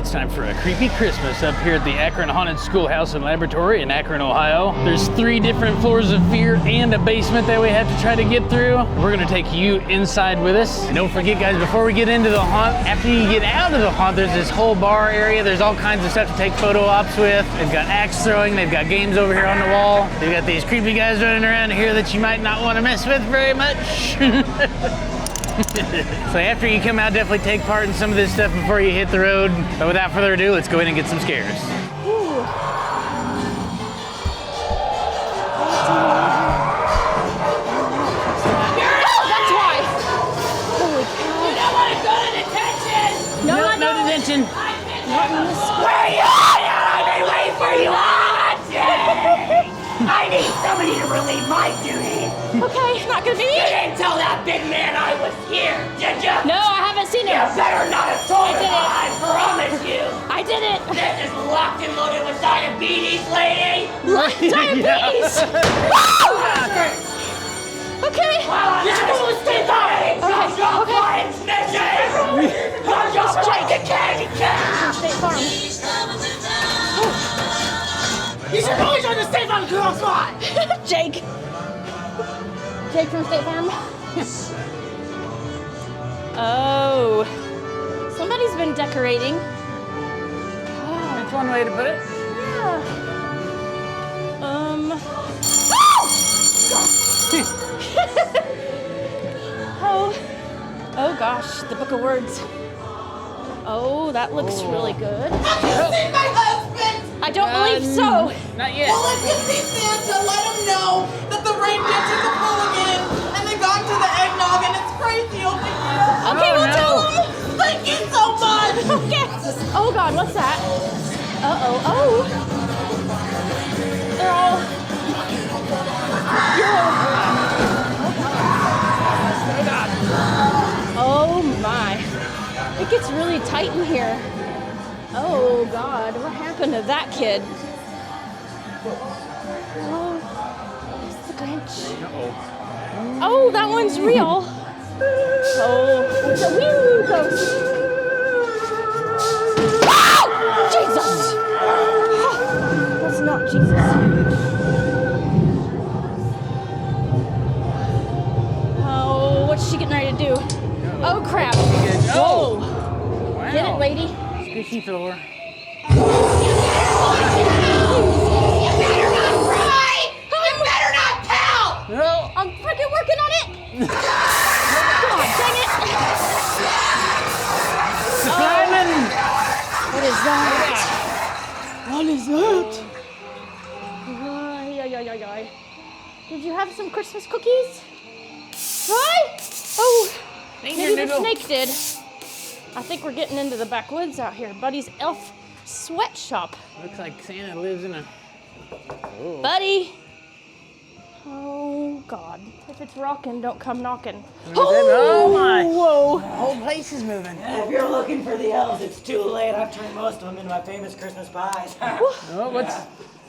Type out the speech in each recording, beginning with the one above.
it's time for a creepy Christmas up here at the Akron Haunted Schoolhouse and Laboratory in Akron, Ohio. There's 3 different floors of fear and a basement that we have to try to get through. We're gonna take you inside with us. And don't forget, guys, before we get into the haunt, after you get out of the haunt, there's this whole bar area. There's all kinds of stuff to take photo ops with. They've got axe throwing, they've got games over here on the wall. They've got these creepy guys running around here that you might not want to mess with very much. So after you come out, definitely take part in some of this stuff before you hit the road. But without further ado, let's go in and get some scares. Ooh. That's why. Holy cow. You don't want to go to detention! No detention. Not in this. Where are you at? I've been waiting for you all day! I need somebody to relieve my duty. Okay, not gonna be You me. didn't tell that big man I was here, did you? No, I haven't seen You him. better not have told him, I didn't. I promise you. I did it. This is locked and loaded with diabetes, lady. Diabetes. Okay. Well, you're supposed to stay back. Okay, Go okay. find snitches. Go find the candy can. State Farm. You should always try to stay on the girl spot. Jake. Jake from State Farm. Oh. Somebody's been decorating. That's one way to put it. Yeah. Oh. Oh gosh, the Book of Words. Oh, that looks really good. Have you seen my husband? I don't believe so. Not yet. Well, if you see Santa, let him know that the reindeer took a pull again and they got to the eggnog and it's crazy over here. Okay, we'll tell him. Thank you so much. Okay. Oh God, what's that? Uh-oh, oh. They're all... Oh my. It gets really tight in here. Oh God, what happened to that kid? Oh, it's the Grinch. Oh, that one's real. Oh, it's a wee ghost. Oh, Jesus! Oh, that's not Jesus. Oh, what's she getting ready to do? Oh crap! Whoa! Wow. Get it, lady. Squishy floor. You better not cry. You better not pout. No. I'm freaking working on it. God dang it! Simon! What is that? What is that? Ay, ay, ay, ay, ay. Did you have some Christmas cookies? Hi! Oh, maybe the snake did. I think we're getting into the backwoods out here. Buddy's elf sweatshop. Looks like Santa lives in a... Oh. Buddy! Oh, God. If it's rocking, don't come knocking. Oh my! Whoa! The whole place is moving. If you're looking for the elves, it's too late. I've turned most of them into my famous Christmas pies. Oh, what's...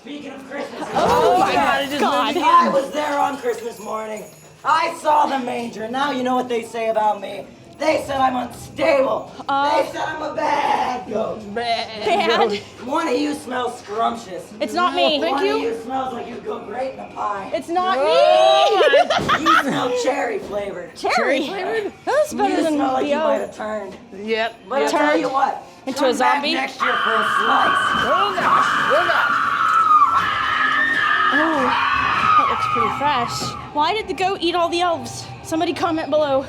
Speaking of Christmas, Oh, my God, it just God! moved I was there on Christmas morning. I saw the manger. Now you know what they say about me. They said I'm unstable. They said I'm a bad goat. Bad. One of you smells scrumptious. It's not me. One of you smells like you'd go great in a pie. It's not me! You smell cherry flavored. Cherry flavored? That's better You than smell like you might the have turned. Yep. But I'll tell you what. into come a zombie? Back next year for a slice. Oh gosh! Oh gosh! Oh, that looks pretty fresh. Why did the goat eat all the elves? Somebody comment below.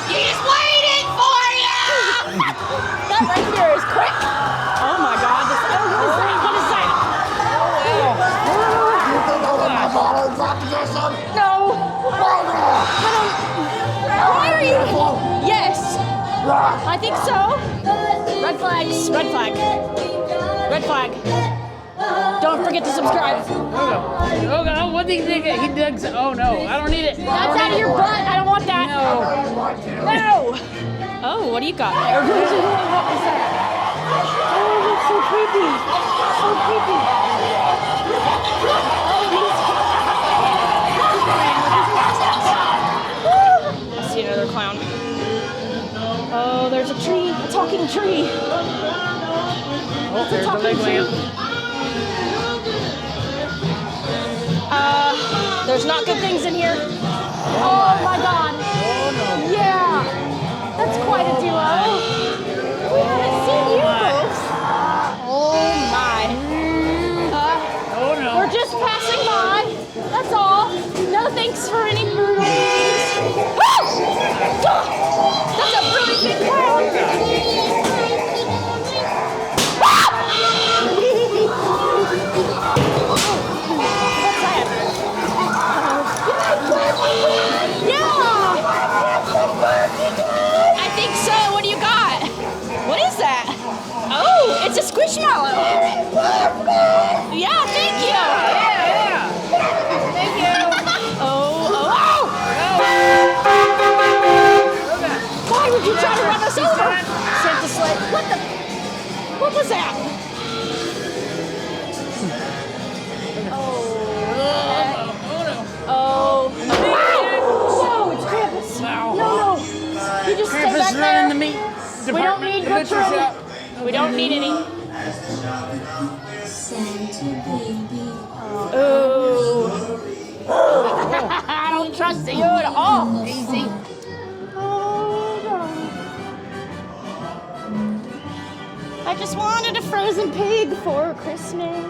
He's waiting for you! That reindeer is quick. Oh my God! What is that? What is that? No. Why are you? Yes. I think so. Red flags. Red flag. Red flag. Don't forget to subscribe. Oh god! What did he think? He dug some... Oh no! I don't need it. That's out of your butt. I don't want that. No. No. Oh, what do you got there? What is that? Oh, that's so creepy. So creepy. I see another clown. Oh, there's a tree. A talking tree. Oh, there's the leg lamp. There's not good things in here. Oh my God. Oh no. Yeah. That's quite a duo. We haven't seen you folks. Oh my. Oh no. We're just passing by. That's all. No thanks for any food or things. That's a really big crowd. What's that? Yeah. I think so. What do you got? What is that? Oh, it's a squishmallow. Yeah, thank you. Yeah. Thank you. Oh. Why would you try to run us over? Santa sled. What was that? Oh. Whoa, it's Krampus. No. You just stay back Krampus there. running the meat We don't department. need The butcher butcher. shop. We don't need any. Ooh. I don't trust you at all. Easy. Oh, darling. I just wanted a frozen pig for Christmas.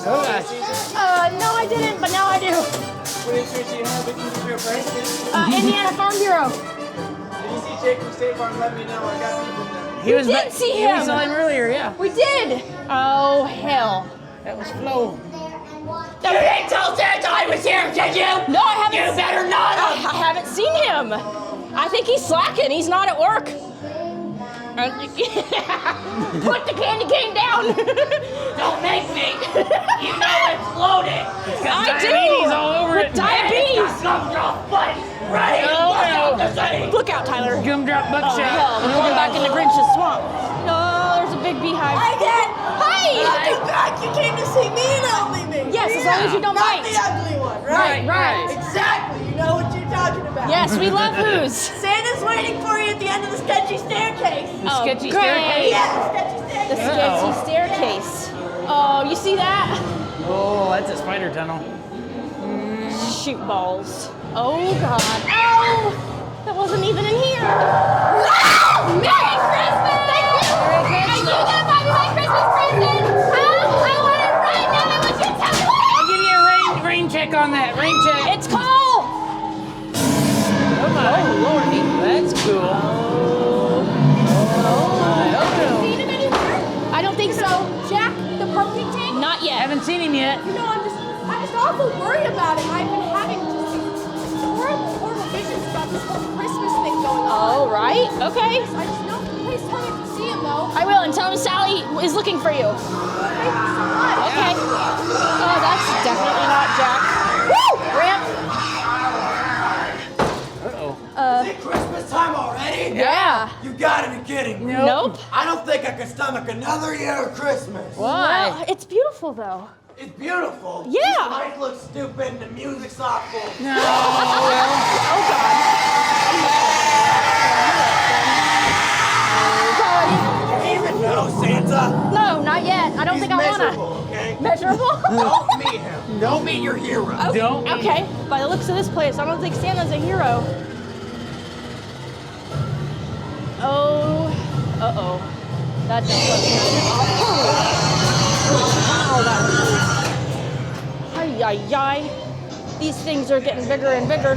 Oh gosh. No, I didn't, but now I do. What insurance do you have? We can give you a price. Indiana Farm Bureau. If you see Jake from State Farm, let me know. I got people there. He was did see We him. saw him earlier, yeah. We did. Oh, hell. That was Flo. You didn't tell Santa I was here, did you? No, I haven't. You better not have. I haven't seen him. I think he's slacking. He's not at work. Put the candy cane down. Don't make me. You know it's loaded. I diabetes do. all over With it. diabetes. Gumdrop buddy. Ready? Oh, Bust no. out the city. Look out, Tyler. Gumdrop Oh, buckshot. hell. We're going back into Grinch's swamp. Oh, there's a big beehive. Hi, Dad. Hi. Welcome back. You came to see me and only me. Yes, as long as you don't Not bite. the ugly one, right? Right. Exactly. You know what you're talking about. Yes, we love who's. Santa's waiting for you at the end of the sketchy staircase. The sketchy great. staircase. Yeah, the sketchy The staircase. sketchy staircase. Oh, you see that? Oh, that's a spider tunnel. Shoot balls. Oh, God. Ow! That wasn't even in here. Oh, Merry Christmas! Thank you! Merry Christmas! Are you gonna buy me my Christmas present? Huh? I want it right now. I want you to tell me what I'll give you a rain check on that. Rain check. it's called. Oh my lordy, that's cool. Oh my, oh Seen him anywhere? I don't think so. Jack, the propane tank? Not no. yet. Haven't seen him yet. You know, I'm just awful worried about him. I've been having just these horrible visions about this whole Christmas thing going on. Oh, right. Okay. I just know. Please tell me if you see him, though. I will, and tell him Sally is looking for you. Thank you so much. Okay. Oh, that's definitely not Jack. Woo! Ramp. Uh-oh. Is it Christmas time already? Yeah. You gotta be kidding me. Nope. I don't think I can stomach another year of Christmas. Why? Well, it's beautiful though. It's beautiful. Yeah. The lights look stupid and the music's awful. No, well, Oh God. You even know Santa? No, not yet. I don't He's think I miserable, wanna. okay? Measurable? Don't meet him. Don't meet your hero. don't. Okay. By the looks of this place, I don't think Santa's a hero. Oh. Uh-oh. That just Wow, that was Ay, ay, ay. These things are getting bigger and bigger.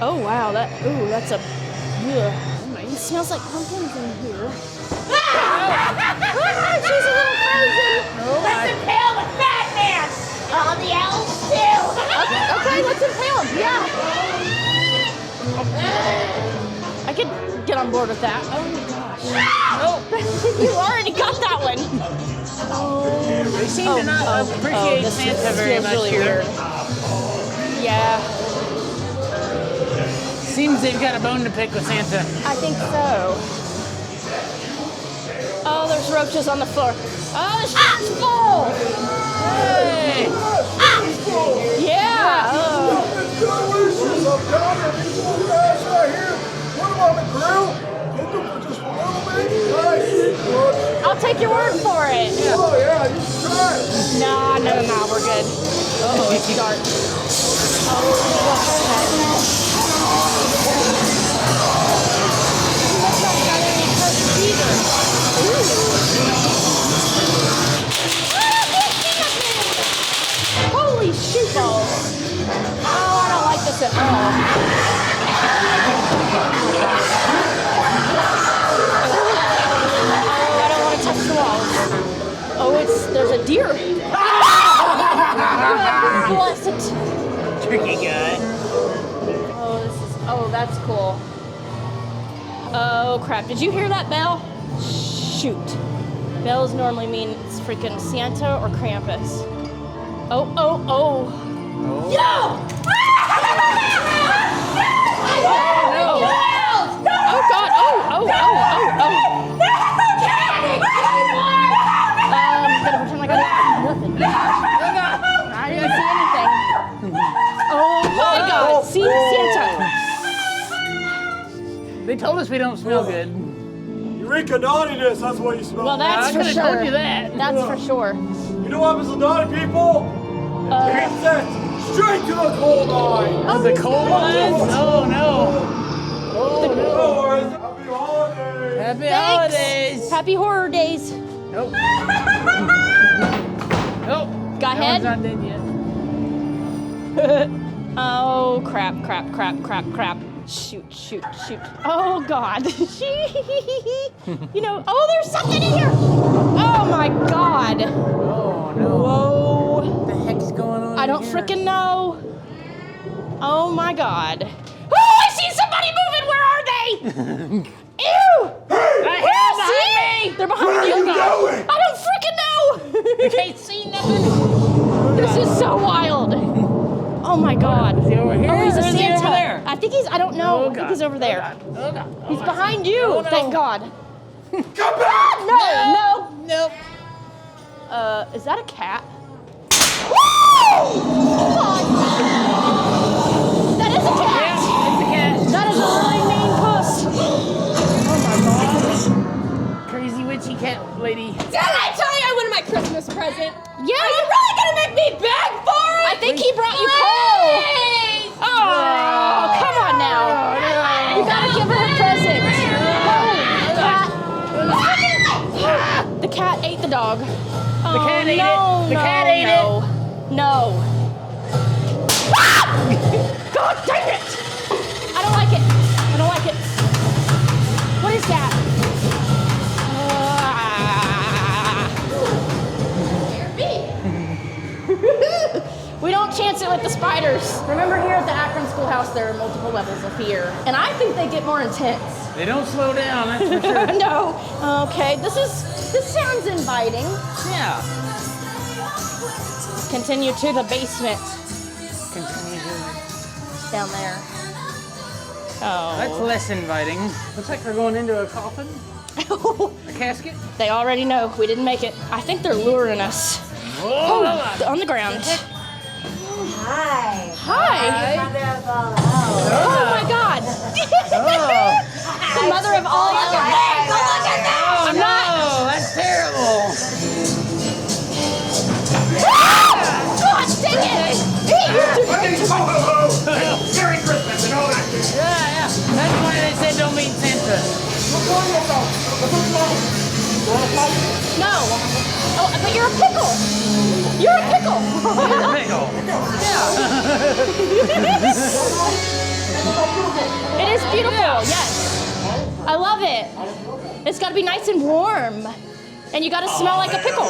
Oh, wow. That's a... Ugh. It smells like pumpkins in here. She's a little frozen. Let's impale the fat man. All the elves too. Okay, let's impale him. Yeah. I could get on board with that. Oh my gosh. Oh, you already got that one. They seem to not appreciate this Santa very feels much really here. weird. Yeah, Seems they've got a bone to pick with Santa. I think so. Oh, there's roaches on the floor. Oh, the shop's full. Hey! Yeah. Delicious. I'm telling you, these little guys right here, put them on the grill, I'll take your word for it. Oh, yeah, you should try it. No, we're good. Oh, it's dark. Oh, what the heck? That's not got any curses either. Holy shoot balls. Oh, I don't like this at all. Oh, I don't want to touch the walls. Oh, there's a deer. Bless it. Tricky guy. Oh, that's cool. Oh, crap. Did you hear that bell? Shoot. Bells normally mean it's freaking Santa or Krampus. Oh. No! Oh, God. Oh. I'm gonna pretend like I didn't see nothing. I didn't see anything. Oh my God! See Santa. They told us we don't smell good. Eureka naughtiness, that's what you smell. Well, that's I for could've sure. told you that. That's for sure. You know what happens to naughty people? Get sent straight to the coal mine. Oh, the cold ones? Oh no. Oh no. No worries. Happy holidays. Happy Thanks. holidays. Happy horror days. Nope. Nope. Got That head? one's not dead yet. Oh, crap. Shoot. Oh, God. Oh, there's something in here. Oh, my God. Oh no. Whoa. What the heck's going on? I don't here? frickin' know. Oh, my God. Oh, I see somebody moving. Where are they? Ew. See? They're behind you. Where are you going? I don't frickin' know. You can't see nothing. This is so wild. Oh my God. Is he over here? Oh, he's a Or is he Santa. over there? I think I don't know. Oh, I think God. he's over there. Oh god. He's behind you. Oh, no. Thank God. Come back! No. Nope. Is that a cat? That is a cat. Yeah, it's a cat. That is a really mean puss. Oh my god. Crazy witchy cat lady. Did I tell you I wanted my Christmas present? Yeah. Are you really gonna make me beg for it? I think he brought you coal. Please! Oh, come on now. You gotta give her a present. No, the cat ate the dog. The cat ate no, it. The no, cat ate no. No. Ah! God dang it! I don't like it. What is that? We don't chance it with the spiders. Remember, here at the Akron Schoolhouse, there are multiple levels of fear, and I think they get more intense. They don't slow down, that's for sure. No. Okay, this sounds inviting. Yeah. Continue to the basement Continue to. down there. That's Oh. less inviting. Looks like we're going into a coffin. A casket. They already know we didn't make it. I think they're luring us. Whoa. On the ground. Hi. Hi. Mother of all hell. Oh my God. Oh. The mother of all Look at that. Look at that. Oh I'm no, not- that's terrible. God dang it! Merry Christmas and all that. Yeah. That's why they said don't meet Santa. No. Oh, but you're a pickle. You're a pickle. Pickle. It is beautiful. Yes. I love it. It's got to be nice and warm, and you got to smell like a pickle.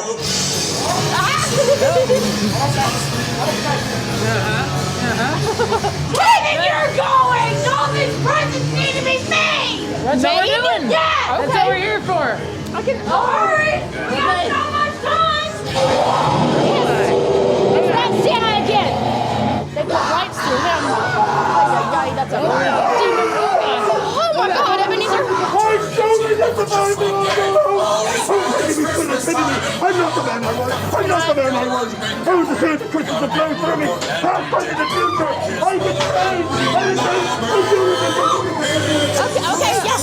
Where think you're going? All these presents need to be made! That's what we're doing. Yeah! That's what we're here for. Hurry! We have so much time! It's not Santa again. They put lights through him. Ay, that's a demon movie. Oh my God, Ebenezer. I'm sorry, that's the man I'm not the man I was. I'm not the man I was. I was the Santa Christmas of blown for me. I'm fighting the future. I get paid. Okay, yeah.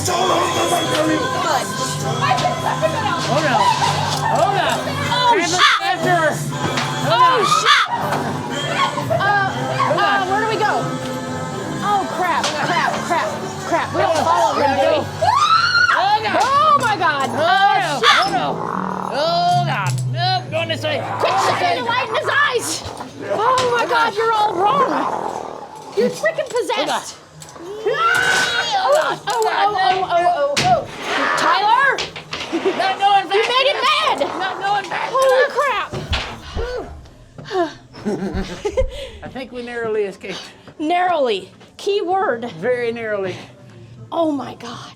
this way. Quit shining the light in his eyes! Oh my God, you're all wrong. You're freaking possessed. Oh. Tyler! Not going You made him mad! Not going fast Holy crap! I think we narrowly escaped. Narrowly. Key word. Very narrowly. Oh my God.